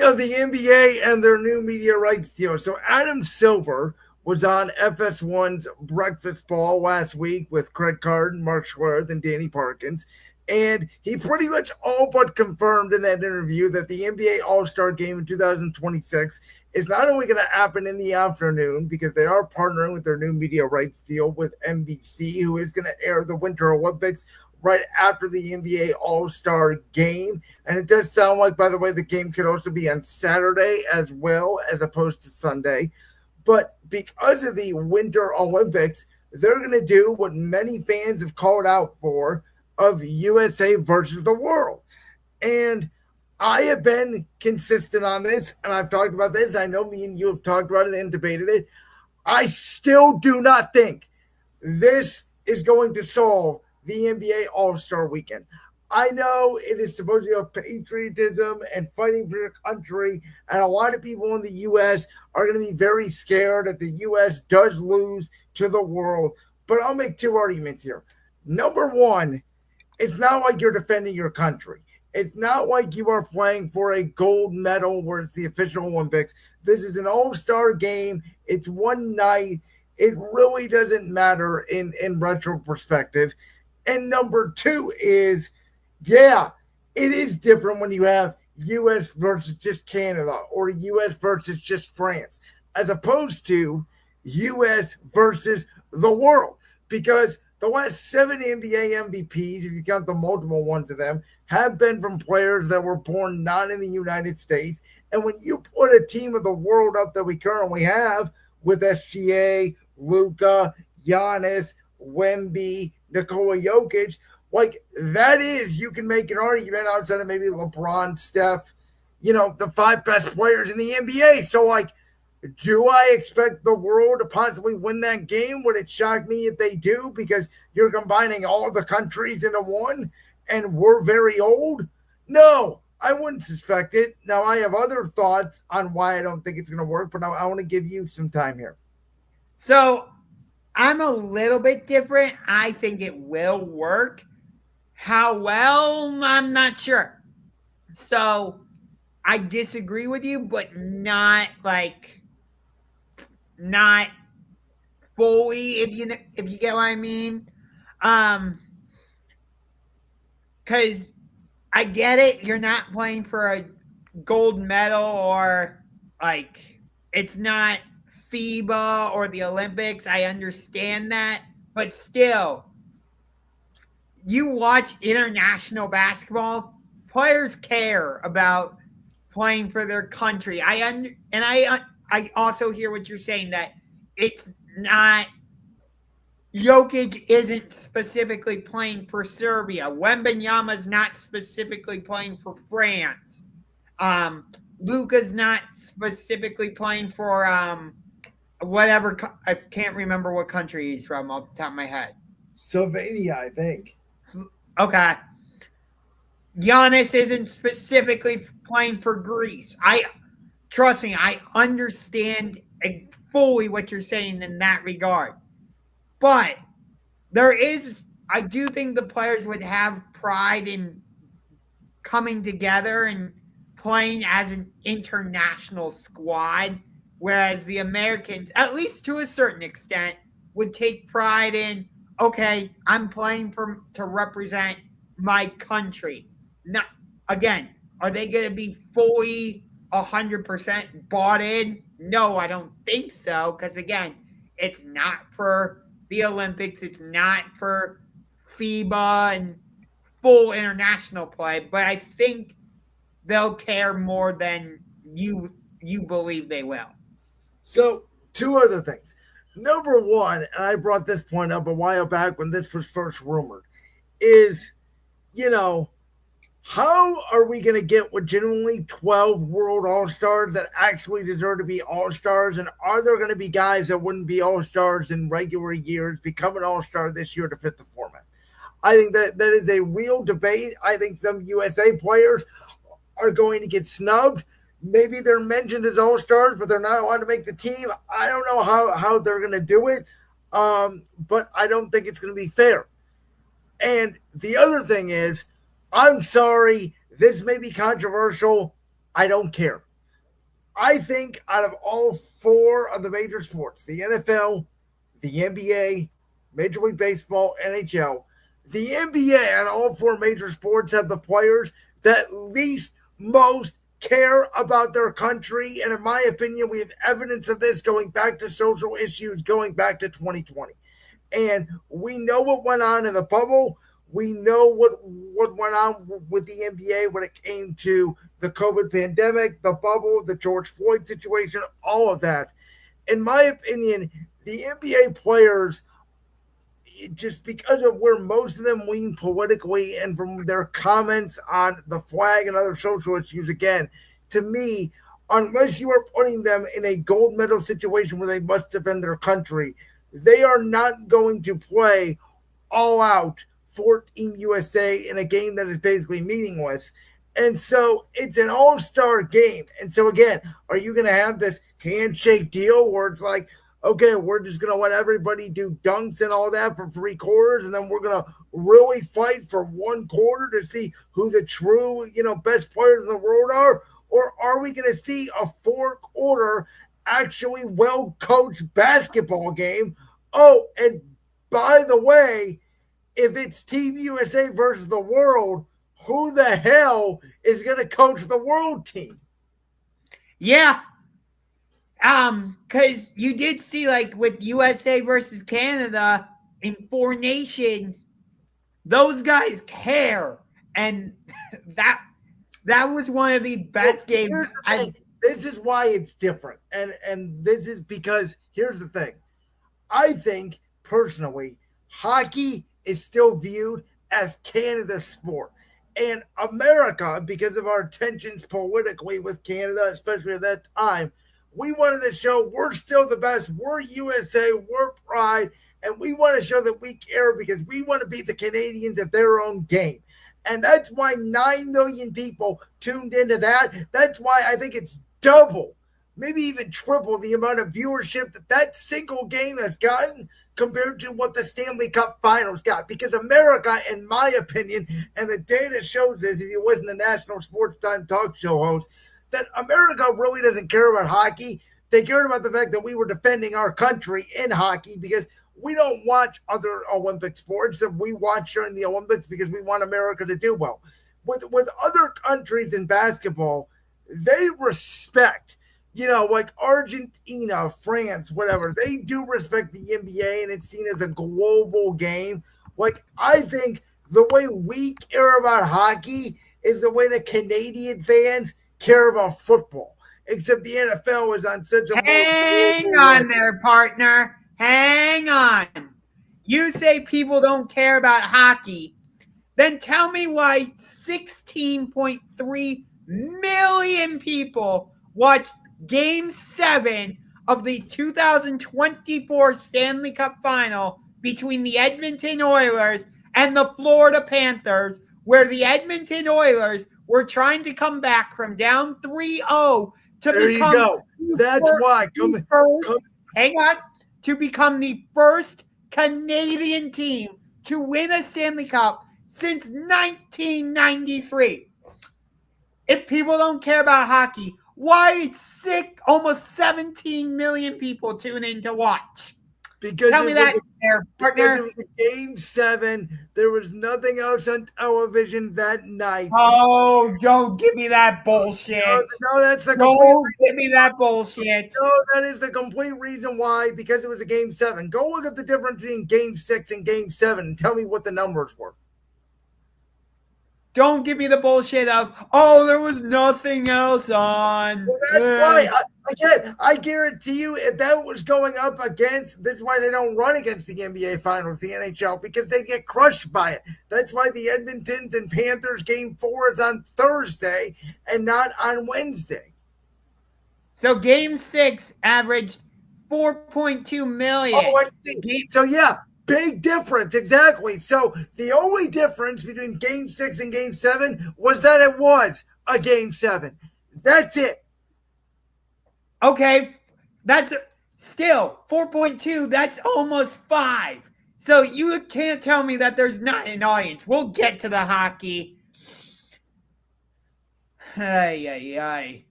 of the NBA and their new media rights deal. So Adam Silver was on FS1's Breakfast Ball last week with Craig Carden, Mark Schwartz, and Danny Parkins. And he pretty much all but confirmed in that interview that the NBA All-Star Game in 2026 is not only going to happen in the afternoon because they are partnering with their new media rights deal with NBC, who is going to air the Winter Olympics right after the NBA All-Star Game. And it does sound like, by the way, the game could also be on Saturday as well, as opposed to Sunday. But because of the Winter Olympics, they're going to do what many fans have called out for of USA versus the world. And I have been consistent on this, and I've talked about this. I know me and you have talked about it and debated it. I still do not think this is going to solve the NBA All-Star Weekend. I know it is supposed to be patriotism and fighting for your country, and a lot of people in the U.S. are going to be very scared that the U.S. does lose to the world. But I'll make two arguments here. Number one, it's not like you're defending your country. It's not like you are playing for a gold medal where it's the official Olympics. This is an all-star game. It's one night. It really doesn't matter in retro perspective. And number two is, yeah, it is different when you have U.S. versus just Canada or U.S. versus just France, as opposed to U.S. versus the world. Because the last 7 NBA MVPs, if you count the multiple ones of them, have been from players that were born not in the United States. And when you put a team of the world up that we currently have with SGA, Luka, Giannis, Wemby, Nikola Jokic, like that is, you can make an argument outside of maybe LeBron, Steph, the 5 best players in the NBA. So, like, do I expect the world to possibly win that game? Would it shock me if they do because you're combining all the countries into one and we're very old? No, I wouldn't suspect it. Now, I have other thoughts on why I don't think it's going to work, but I want to give you some time here. So I'm a little bit different. I think it will work. How well, I'm not sure. So I disagree with you, but not fully, if you get what I mean. Because I get it, you're not playing for a gold medal or it's not FIBA or the Olympics. I understand that, but still, you watch international basketball, players care about playing for their country. I also hear what you're saying, that it's not, Jokic isn't specifically playing for Serbia. Wembanyama's not specifically playing for France. Luka's not specifically playing for whatever. I can't remember what country he's from off the top of my head. Slovenia, I think. Okay. Giannis isn't specifically playing for Greece. Trust me, I understand fully what you're saying in that regard. But I do think the players would have pride in coming together and playing as an international squad, whereas the Americans, at least to a certain extent, would take pride in, okay, I'm playing to represent my country. Not, again, are they going to be fully 100% bought in? No, I don't think so, because again, it's not for the Olympics, it's not for FIBA and full international play, but I think they'll care more than you believe they will. So, 2 other things. Number one, and I brought this point up a while back when this was first rumored, is, how are we going to get legitimately 12 world all-stars that actually deserve to be all-stars? And are there going to be guys that wouldn't be all-stars in regular years become an all-star this year to fit the format? I think that is a real debate. I think some USA players are going to get snubbed. Maybe they're mentioned as all-stars, but they're not allowed to make the team. I don't know how they're going to do it, but I don't think it's going to be fair. And the other thing is, I'm sorry, this may be controversial. I don't care. I think out of all four of the major sports, the NFL, the NBA, Major League Baseball, NHL, the NBA and all four major sports have the players that least most care about their country. And in my opinion, we have evidence of this going back to social issues, going back to 2020. And we know what went on in the bubble. We know what went on with the NBA when it came to the COVID pandemic, the bubble, the George Floyd situation, all of that. In my opinion, the NBA players, just because of where most of them lean politically and from their comments on the flag and other social issues, again, to me, unless you are putting them in a gold medal situation where they must defend their country, they are not going to play all out for Team USA in a game that is basically meaningless. And so it's an all-star game. And so again, are you going to have this handshake deal where it's like, okay, we're just going to let everybody do dunks and all that for 3 quarters, and then we're going to really fight for 1 quarter to see who the true, best players in the world are? Or are we going to see a 4 quarter, actually well coached basketball game? Oh, and by the way, if it's Team USA versus the world, who the hell is going to coach the world team? Yeah. Because you did see, like, with USA versus Canada in 4 Nations, those guys care. And that was one of the best games. This is why it's different. And this is because, here's the thing. I think, personally, hockey is still viewed as Canada's sport. And America, because of our tensions politically with Canada, especially at that time, we wanted to show we're still the best. We're USA, we're pride, and we want to show that we care because we want to beat the Canadians at their own game. And that's why 9 million people tuned into that. That's why I think it's double, maybe even triple the amount of viewership that single game has gotten compared to what the Stanley Cup Finals got. Because America, in my opinion, and the data shows this if you listen to National Sports Time talk show hosts, that America really doesn't care about hockey. They cared about the fact that we were defending our country in hockey because we don't watch other Olympic sports that we watch during the Olympics because we want America to do well. With other countries in basketball, they respect, like Argentina, France, whatever. They do respect the NBA and it's seen as a global game. Like, I think the way we care about hockey is the way the Canadian fans care about football. Except the NFL is on such a hang on there, partner. Hang on. You say people don't care about hockey. Then tell me why 16.3 million people watched Game 7 of the 2024 Stanley Cup Final between the Edmonton Oilers and the Florida Panthers, where the Edmonton Oilers were trying to come back from down 3-0 to there become. You go. That's why. Hang on. To become the first Canadian team to win a Stanley Cup since 1993. If people don't care about hockey, why almost 17 million people tune in to watch? Because tell me that, partner. It was Game 7. There was nothing else on television that night. Oh, don't give me that bullshit. No, that's the Don't give me that bullshit. No, that is the complete reason why, because it was a Game 7. Go look at the difference between Game 6 and Game 7 and tell me what the numbers were. Don't give me the bullshit of, there was nothing else on. Well, that's why. I guarantee you, if that was going up against, that's why they don't run against the NBA Finals, the NHL, because they get crushed by it. That's why the Edmontons and Panthers Game 4 is on Thursday and not on Wednesday. So Game 6 averaged 4.2 million. Oh, I see. So, yeah. Big difference, exactly. So the only difference between Game 6 and Game 7 was that it was a Game 7. That's it. Okay, that's still 4.2. That's almost 5. So you can't tell me that there's not an audience. We'll get to the hockey. Ay.